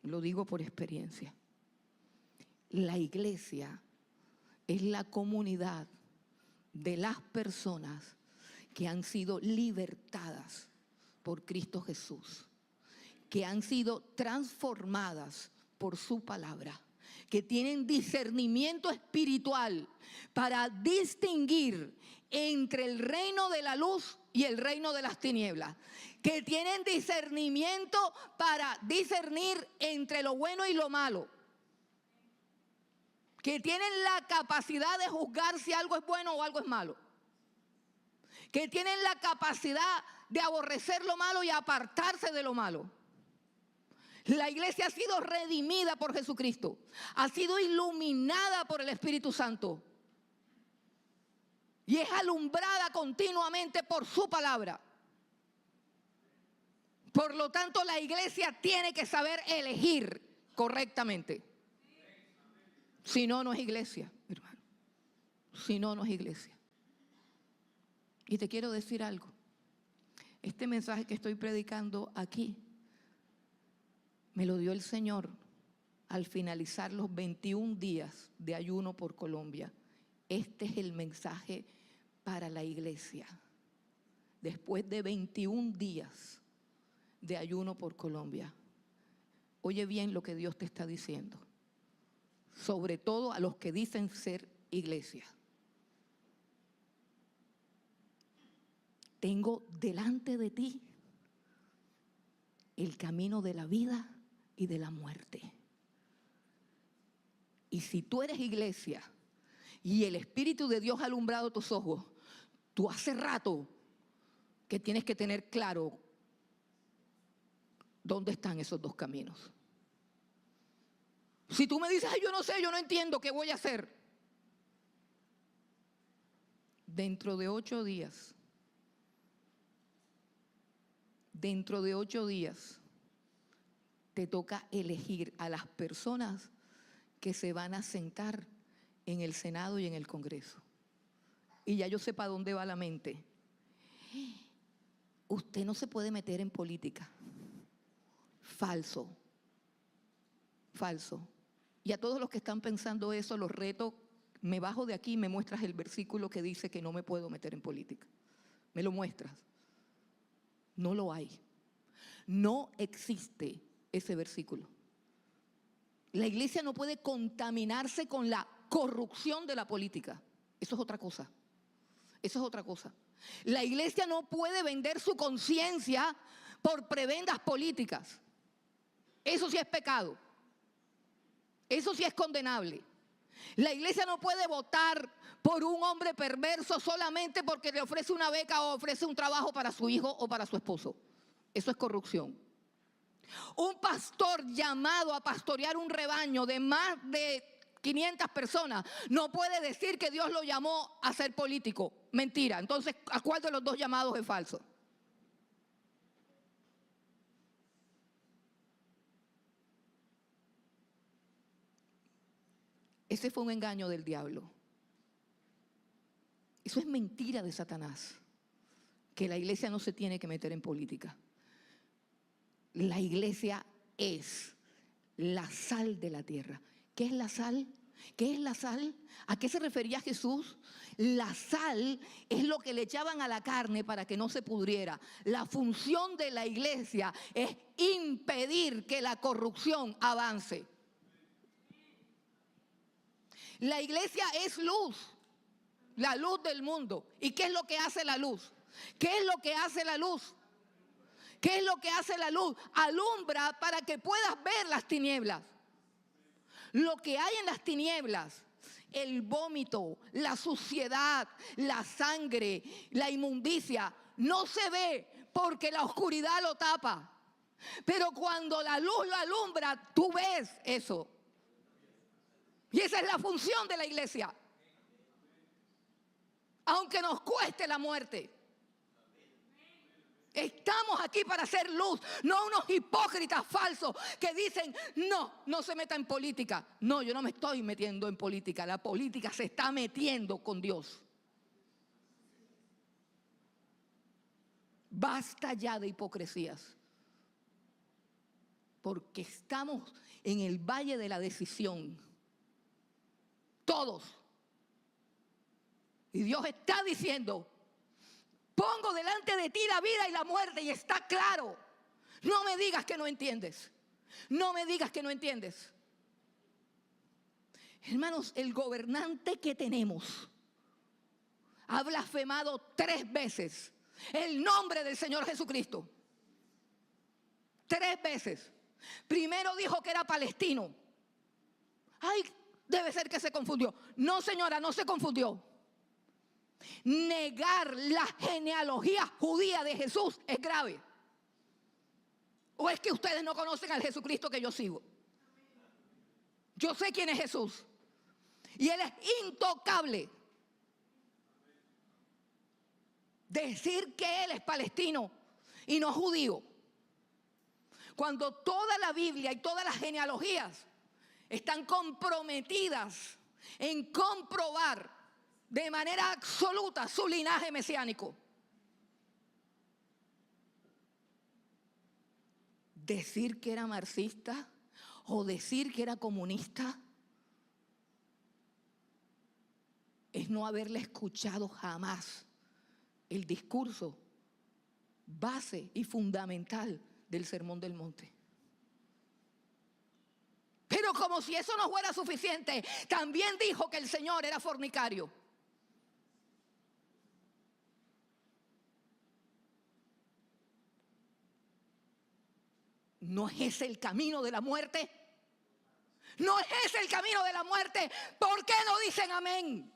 Speaker 1: Lo digo por experiencia. La iglesia es la comunidad de las personas que han sido libertadas por Cristo Jesús, que han sido transformadas por su palabra, que tienen discernimiento espiritual para distinguir entre el reino de la luz y el reino de las tinieblas, que tienen discernimiento para discernir entre lo bueno y lo malo, que tienen la capacidad de juzgar si algo es bueno o algo es malo, que tienen la capacidad de aborrecer lo malo y apartarse de lo malo. La iglesia ha sido redimida por Jesucristo, ha sido iluminada por el Espíritu Santo y es alumbrada continuamente por su palabra. Por lo tanto, la iglesia tiene que saber elegir correctamente. Si no, no es iglesia, hermano. Si no, no es iglesia. Y te quiero decir algo. Este mensaje que estoy predicando aquí me lo dio el Señor al finalizar los 21 días de ayuno por Colombia. Este es el mensaje para la iglesia. Después de 21 días de ayuno por Colombia. Oye bien lo que Dios te está diciendo. Sobre todo a los que dicen ser iglesia. Tengo delante de ti el camino de la vida y de la muerte. Y si tú eres iglesia y el Espíritu de Dios ha alumbrado tus ojos, tú hace rato que tienes que tener claro dónde están esos dos caminos. Si tú me dices, ay, yo no sé, yo no entiendo, ¿qué voy a hacer? Dentro de 8 días, te toca elegir a las personas que se van a sentar en el Senado y en el Congreso. Y ya yo sé para dónde va la mente. Usted no se puede meter en política. Falso. Falso. Y a todos los que están pensando eso, los reto, me bajo de aquí y me muestras el versículo que dice que no me puedo meter en política. Me lo muestras. No lo hay. No existe ese versículo. La iglesia no puede contaminarse con la corrupción de la política. Eso es otra cosa. Eso es otra cosa. La iglesia no puede vender su conciencia por prebendas políticas. Eso sí es pecado. Eso sí es condenable. La iglesia no puede votar por un hombre perverso solamente porque le ofrece una beca o ofrece un trabajo para su hijo o para su esposo. Eso es corrupción. Un pastor llamado a pastorear un rebaño de más de 500 personas no puede decir que Dios lo llamó a ser político. Mentira. Entonces, ¿a cuál de los dos llamados es falso? Ese fue un engaño del diablo. Eso es mentira de Satanás, que la iglesia no se tiene que meter en política. La iglesia es la sal de la tierra. ¿Qué es la sal? ¿Qué es la sal? ¿A qué se refería Jesús? La sal es lo que le echaban a la carne para que no se pudriera. La función de la iglesia es impedir que la corrupción avance. La iglesia es luz, la luz del mundo. ¿Y qué es lo que hace la luz? ¿Qué es lo que hace la luz? ¿Qué es lo que hace la luz? Alumbra para que puedas ver las tinieblas. Lo que hay en las tinieblas, el vómito, la suciedad, la sangre, la inmundicia, no se ve porque la oscuridad lo tapa. Pero cuando la luz lo alumbra, tú ves eso. Y esa es la función de la iglesia. Aunque nos cueste la muerte. Estamos aquí para hacer luz, no unos hipócritas falsos que dicen, no se meta en política. No, yo no me estoy metiendo en política, la política se está metiendo con Dios. Basta ya de hipocresías, porque estamos en el valle de la decisión, todos. Y Dios está diciendo, pongo delante de ti la vida y la muerte y está claro. No me digas que no entiendes. No me digas que no entiendes. Hermanos, el gobernante que tenemos ha blasfemado 3 veces el nombre del Señor Jesucristo. 3 veces. Primero dijo que era palestino. Ay, debe ser que se confundió. No, señora, no se confundió. Negar la genealogía judía de Jesús es grave. ¿O es que ustedes no conocen al Jesucristo que yo sigo? Yo sé quién es Jesús. Y Él es intocable. Decir que Él es palestino y no judío, cuando toda la Biblia y todas las genealogías están comprometidas en comprobar de manera absoluta su linaje mesiánico. Decir que era marxista o decir que era comunista es no haberle escuchado jamás el discurso base y fundamental del Sermón del Monte. Pero como si eso no fuera suficiente, también dijo que el Señor era fornicario. ¿No es ese el camino de la muerte? ¿No es ese el camino de la muerte? ¿Por qué no dicen amén?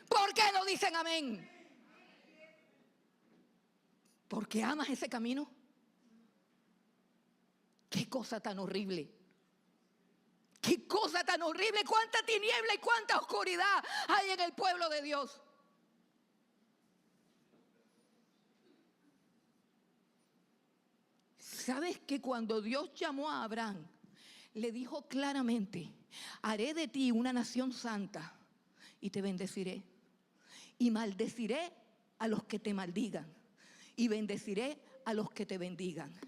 Speaker 1: ¿Por qué no dicen amén? ¿Porque amas ese camino? ¡Qué cosa tan horrible! ¡Qué cosa tan horrible! ¡Cuánta tiniebla y cuánta oscuridad hay en el pueblo de Dios! ¿Sabes que cuando Dios llamó a Abraham, le dijo claramente, haré de ti una nación santa y te bendeciré? Y maldeciré a los que te maldigan y bendeciré a los que te bendigan.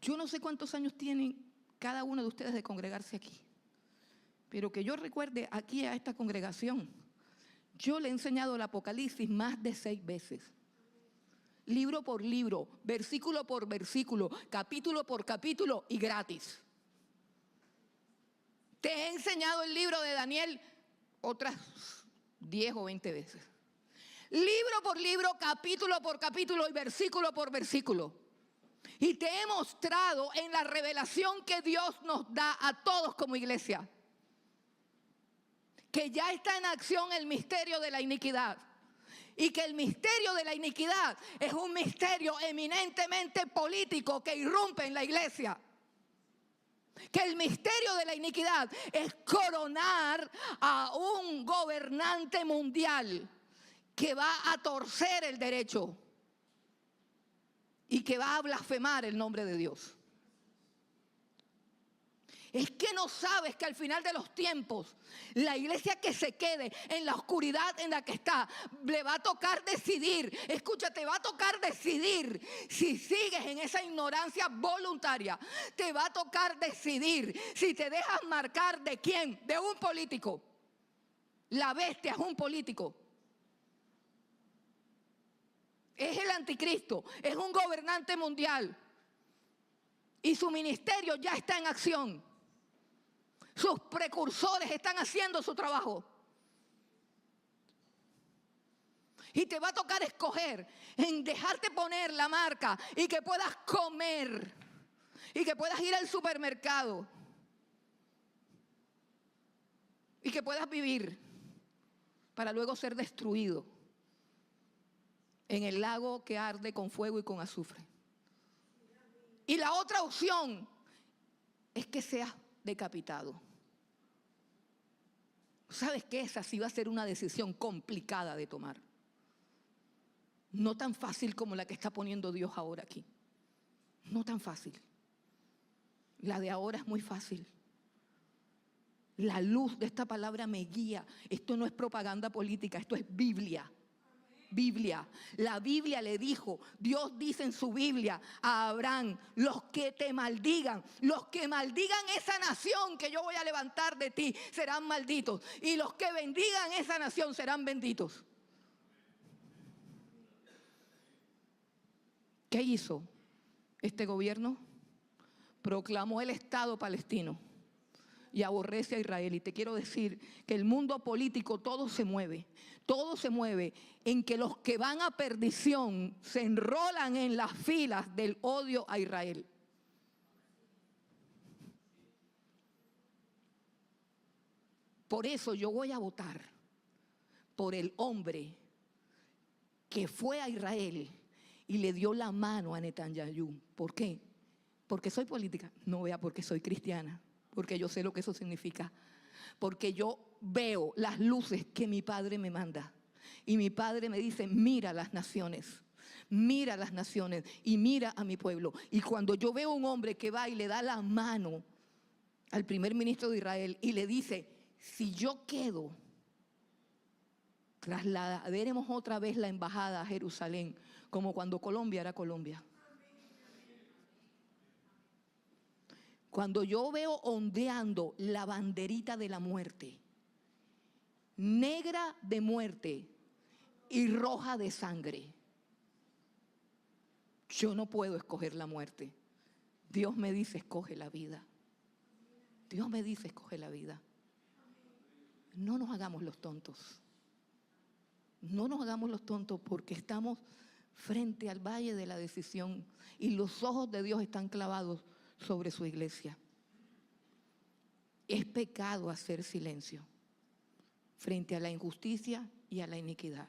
Speaker 1: Yo no sé cuántos años tienen cada uno de ustedes de congregarse aquí, pero que yo recuerde aquí a esta congregación, yo le he enseñado el Apocalipsis más de 6 veces. Libro por libro, versículo por versículo, capítulo por capítulo y gratis. Te he enseñado el libro de Daniel otras 10 o 20 veces. Libro por libro, capítulo por capítulo y versículo por versículo. Y te he mostrado en la revelación que Dios nos da a todos como iglesia, que ya está en acción el misterio de la iniquidad. Y que el misterio de la iniquidad es un misterio eminentemente político que irrumpe en la iglesia. Que el misterio de la iniquidad es coronar a un gobernante mundial que va a torcer el derecho y que va a blasfemar el nombre de Dios. Es que no sabes que al final de los tiempos, la iglesia que se quede en la oscuridad en la que está, le va a tocar decidir. Escúchate, te va a tocar decidir si sigues en esa ignorancia voluntaria. Te va a tocar decidir si te dejas marcar de quién, de un político. La bestia es un político. Es el anticristo, es un gobernante mundial. Y su ministerio ya está en acción. Sus precursores están haciendo su trabajo. Y te va a tocar escoger en dejarte poner la marca y que puedas comer y que puedas ir al supermercado y que puedas vivir para luego ser destruido en el lago que arde con fuego y con azufre. Y la otra opción es que seas decapitado. ¿Sabes qué? Esa sí va a ser una decisión complicada de tomar. No tan fácil como la que está poniendo Dios ahora aquí. No tan fácil. La de ahora es muy fácil. La luz de esta palabra me guía. Esto no es propaganda política, esto es Biblia. Biblia. La Biblia le dijo, Dios dice en su Biblia a Abraham, los que te maldigan, los que maldigan esa nación que yo voy a levantar de ti serán malditos, y los que bendigan esa nación serán benditos. ¿Qué hizo este gobierno? Proclamó el Estado palestino y aborrece a Israel. Y te quiero decir que el mundo político todo se mueve en que los que van a perdición se enrolan en las filas del odio a Israel. Por eso yo voy a votar por el hombre que fue a Israel y le dio la mano a Netanyahu. ¿Por qué? ¿Porque soy política? No, vea, porque soy cristiana. Porque yo sé lo que eso significa. Porque yo veo las luces que mi padre me manda. Y mi padre me dice, mira las naciones y mira a mi pueblo. Y cuando yo veo un hombre que va y le da la mano al primer ministro de Israel y le dice, si yo quedo, trasladaremos otra vez la embajada a Jerusalén, como cuando Colombia era Colombia. Cuando yo veo ondeando la banderita de la muerte, negra de muerte y roja de sangre, yo no puedo escoger la muerte. Dios me dice, escoge la vida. Dios me dice, escoge la vida. No nos hagamos los tontos. No nos hagamos los tontos porque estamos frente al valle de la decisión y los ojos de Dios están clavados sobre su iglesia. Es pecado hacer silencio frente a la injusticia y a la iniquidad.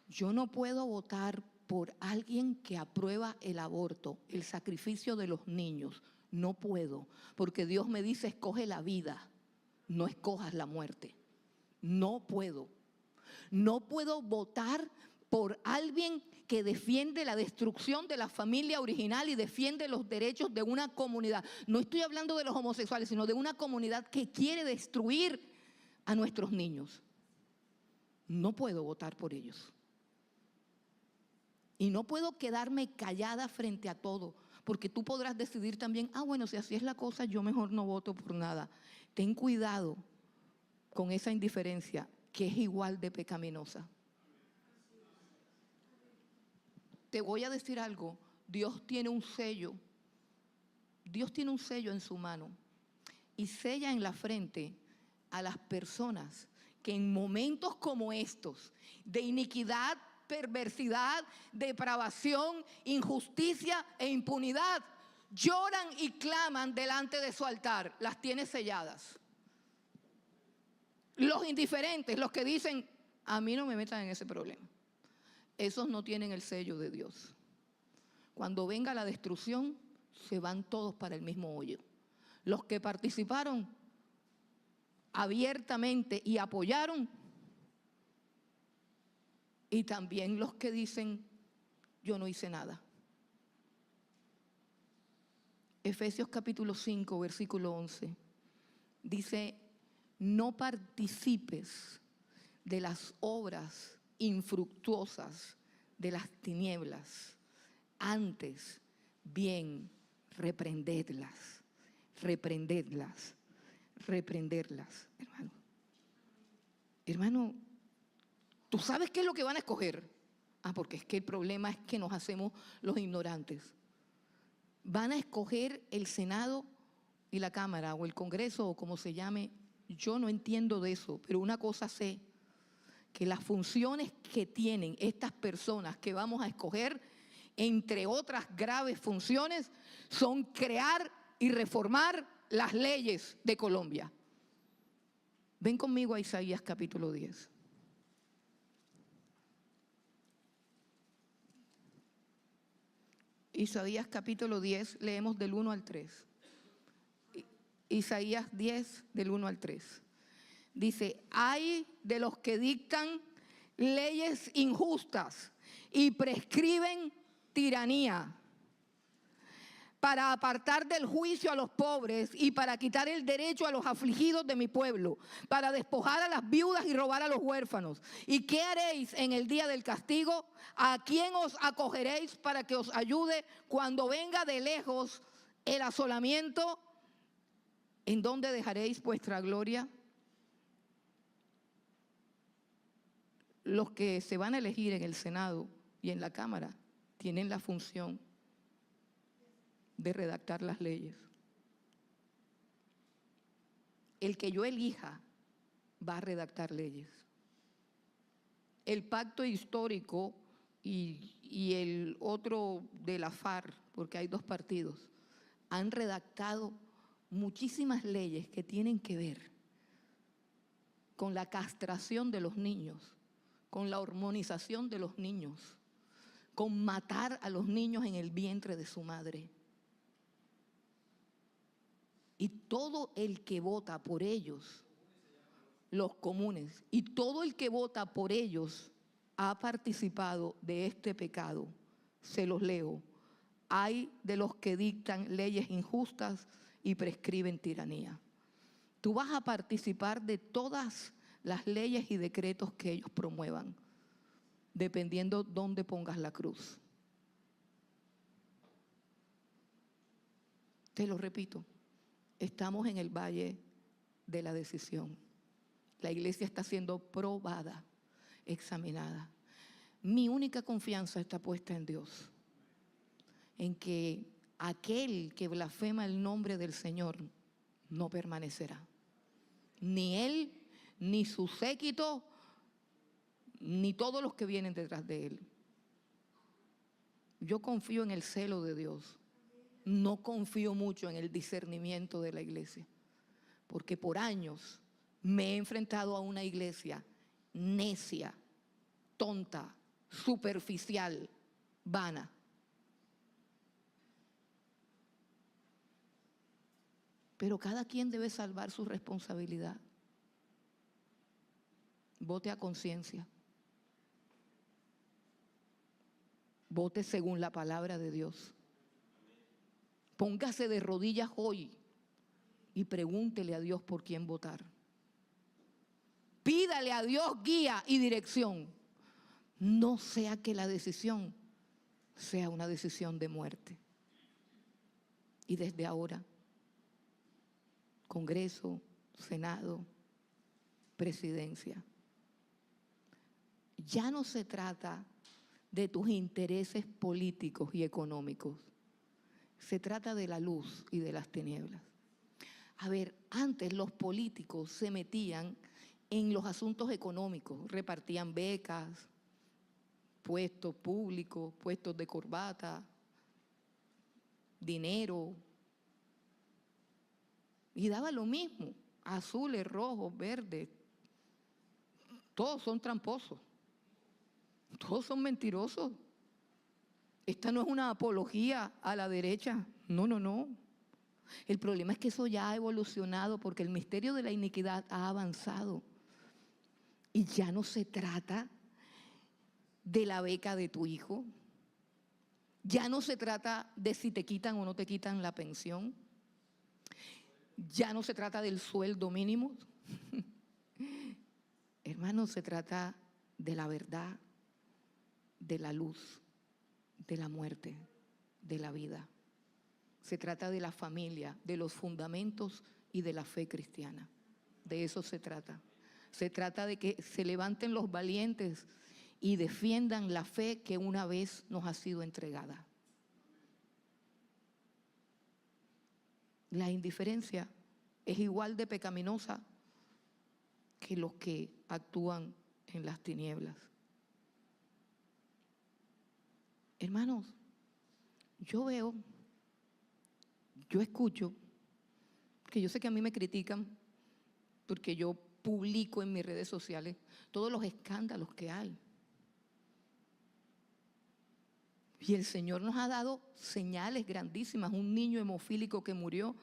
Speaker 1: Yo no puedo votar por alguien que aprueba el aborto, el sacrificio de los niños. No puedo, porque Dios me dice, escoge la vida, no escojas la muerte. No puedo. No puedo votar por alguien que defiende la destrucción de la familia original y defiende los derechos de una comunidad. No estoy hablando de los homosexuales, sino de una comunidad que quiere destruir a nuestros niños. No puedo votar por ellos. Y no puedo quedarme callada frente a todo, porque tú podrás decidir también, bueno, si así es la cosa, yo mejor no voto por nada. Ten cuidado con esa indiferencia que es igual de pecaminosa. Te voy a decir algo, Dios tiene un sello en su mano y sella en la frente a las personas que en momentos como estos, de iniquidad, perversidad, depravación, injusticia e impunidad, lloran y claman delante de su altar. Las tiene selladas. Los indiferentes, los que dicen, a mí no me metan en ese problema, esos no tienen el sello de Dios. Cuando venga la destrucción, se van todos para el mismo hoyo. Los que participaron abiertamente y apoyaron, y también los que dicen, yo no hice nada. Efesios capítulo 5, versículo 11. Dice, no participes de las obras infructuosas de las tinieblas. Antes, bien, reprenderlas, hermano. Hermano, ¿tú sabes qué es lo que van a escoger? Porque es que el problema es que nos hacemos los ignorantes. Van a escoger el Senado y la Cámara, o el Congreso, o como se llame. Yo no entiendo de eso, pero una cosa sé, que las funciones que tienen estas personas que vamos a escoger, entre otras graves funciones, son crear y reformar las leyes de Colombia. Ven conmigo a Isaías capítulo 10. Isaías capítulo 10, leemos del 1 al 3. Isaías 10, del 1 al 3. Dice, hay de los que dictan leyes injustas y prescriben tiranía, para apartar del juicio a los pobres y para quitar el derecho a los afligidos de mi pueblo, para despojar a las viudas y robar a los huérfanos. ¿Y qué haréis en el día del castigo? ¿A quién os acogeréis para que os ayude cuando venga de lejos el asolamiento? ¿En dónde dejaréis vuestra gloria? Los que se van a elegir en el Senado y en la Cámara tienen la función de redactar las leyes. El que yo elija va a redactar leyes. El pacto histórico y el otro de la FARC, porque hay dos partidos, han redactado muchísimas leyes que tienen que ver con la castración de los niños, con la hormonización de los niños, con matar a los niños en el vientre de su madre. Y todo el que vota por ellos, los comunes, y todo el que vota por ellos ha participado de este pecado. Se los leo. Hay de los que dictan leyes injustas y prescriben tiranía. Tú vas a participar de todas las leyes y decretos que ellos promuevan, dependiendo dónde pongas la cruz. Te lo repito. Estamos en el valle de la decisión. La iglesia está siendo probada, examinada. Mi única confianza está puesta en Dios, en que aquel que blasfema el nombre del Señor no permanecerá. Ni él, ni su séquito, ni todos los que vienen detrás de él. Yo confío en el celo de Dios. No confío mucho en el discernimiento de la iglesia, porque por años me he enfrentado a una iglesia necia, tonta, superficial, vana. Pero cada quien debe salvar su responsabilidad. Vote a conciencia. Vote según la palabra de Dios. Póngase de rodillas hoy y pregúntele a Dios por quién votar. Pídale a Dios guía y dirección. No sea que la decisión sea una decisión de muerte. Y desde ahora, Congreso, Senado, Presidencia, ya no se trata de tus intereses políticos y económicos. Se trata de la luz y de las tinieblas. A ver, antes los políticos se metían en los asuntos económicos, repartían becas, puestos públicos, puestos de corbata, dinero, y daba lo mismo, azules, rojos, verdes, todos son tramposos, todos son mentirosos. Esta no es una apología a la derecha, no. El problema es que eso ya ha evolucionado porque el misterio de la iniquidad ha avanzado. Y ya no se trata de la beca de tu hijo, Ya no se trata de si te quitan o no te quitan la pensión. Ya no se trata del sueldo mínimo. Hermanos, se trata de la verdad, de la luz, de la muerte, de la vida. Se trata de la familia, de los fundamentos y de la fe cristiana. De eso se trata. Se trata de que se levanten los valientes y defiendan la fe que una vez nos ha sido entregada. La indiferencia es igual de pecaminosa que los que actúan en las tinieblas. Hermanos, yo escucho, que yo sé que a mí me critican porque yo publico en mis redes sociales todos los escándalos que hay. Y el Señor nos ha dado señales grandísimas. Un niño hemofílico que murió,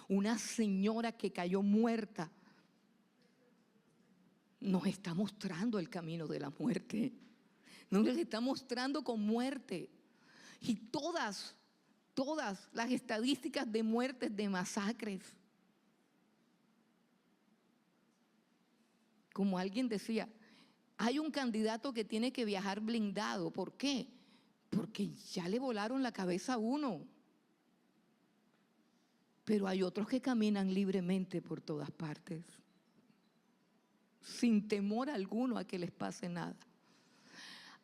Speaker 1: una señora que cayó muerta. Nos está mostrando el camino de la muerte. Nos está mostrando con muerte. Y todas las estadísticas de muertes, de masacres. Como alguien decía, hay un candidato que tiene que viajar blindado. ¿Por qué? Porque ya le volaron la cabeza a uno. Pero hay otros que caminan libremente por todas partes, sin temor alguno a que les pase nada.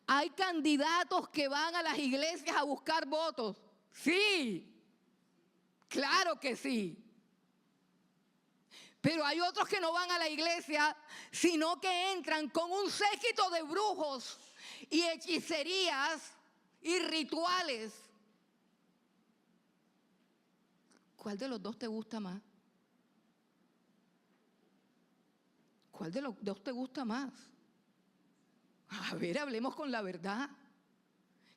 Speaker 1: Hay candidatos que van a las iglesias a buscar votos. Sí, claro que sí. Pero hay otros que no van a la iglesia, sino que entran con un séquito de brujos y hechicerías y rituales. ¿Cuál de los dos te gusta más? ¿Cuál de los dos te gusta más? A ver, hablemos con la verdad.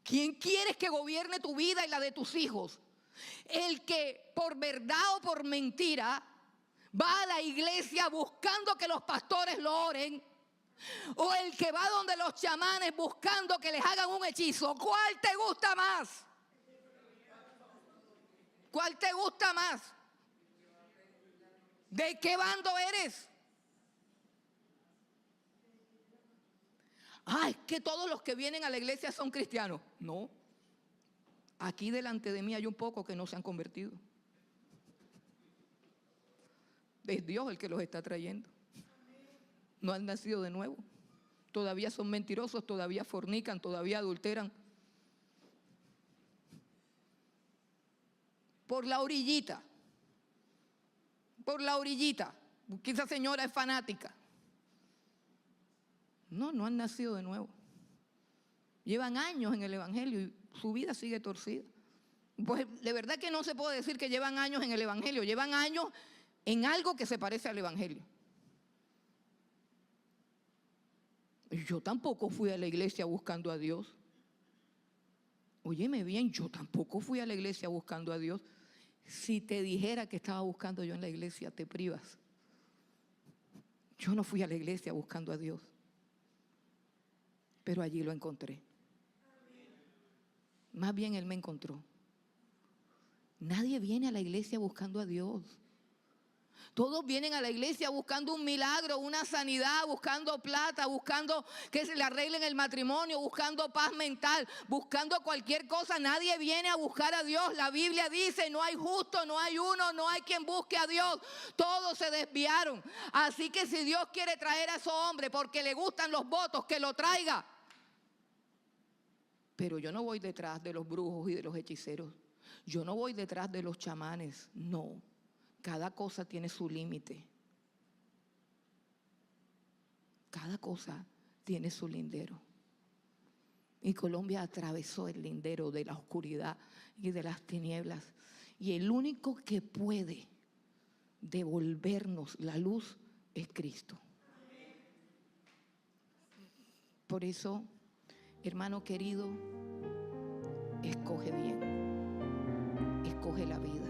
Speaker 1: ¿Quién quieres que gobierne tu vida y la de tus hijos? ¿El que por verdad o por mentira va a la iglesia buscando que los pastores lo oren? ¿O el que va donde los chamanes buscando que les hagan un hechizo? ¿Cuál te gusta más? ¿Cuál te gusta más? ¿De qué bando eres? Es que todos los que vienen a la iglesia son cristianos. No. Aquí delante de mí hay un poco que no se han convertido. Es Dios el que los está trayendo. No han nacido de nuevo. Todavía son mentirosos, todavía fornican, todavía adulteran. Por la orillita. Por la orillita. Porque esa señora es fanática. No han nacido de nuevo. Llevan años en el evangelio y su vida sigue torcida. Pues de verdad que no se puede decir que llevan años en el evangelio. Llevan años en algo que se parece al evangelio. Yo tampoco fui a la iglesia buscando a Dios. Óyeme bien, yo tampoco fui a la iglesia buscando a Dios. Si te dijera que estaba buscando yo en la iglesia, te privas. Yo no fui a la iglesia buscando a Dios, pero allí lo encontré. Más bien Él me encontró. Nadie viene a la iglesia buscando a Dios. Todos vienen a la iglesia buscando un milagro, una sanidad, buscando plata, buscando que se le arreglen el matrimonio, buscando paz mental, buscando cualquier cosa. Nadie viene a buscar a Dios. La Biblia dice, no hay justo, no hay uno, no hay quien busque a Dios. Todos se desviaron. Así que si Dios quiere traer a esos hombres porque le gustan los votos, que lo traiga. Pero yo no voy detrás de los brujos y de los hechiceros. Yo no voy detrás de los chamanes, no. Cada cosa tiene su límite. Cada cosa tiene su lindero. Y Colombia atravesó el lindero de la oscuridad y de las tinieblas. Y el único que puede devolvernos la luz es Cristo. Por eso, hermano querido, escoge bien. Escoge la vida.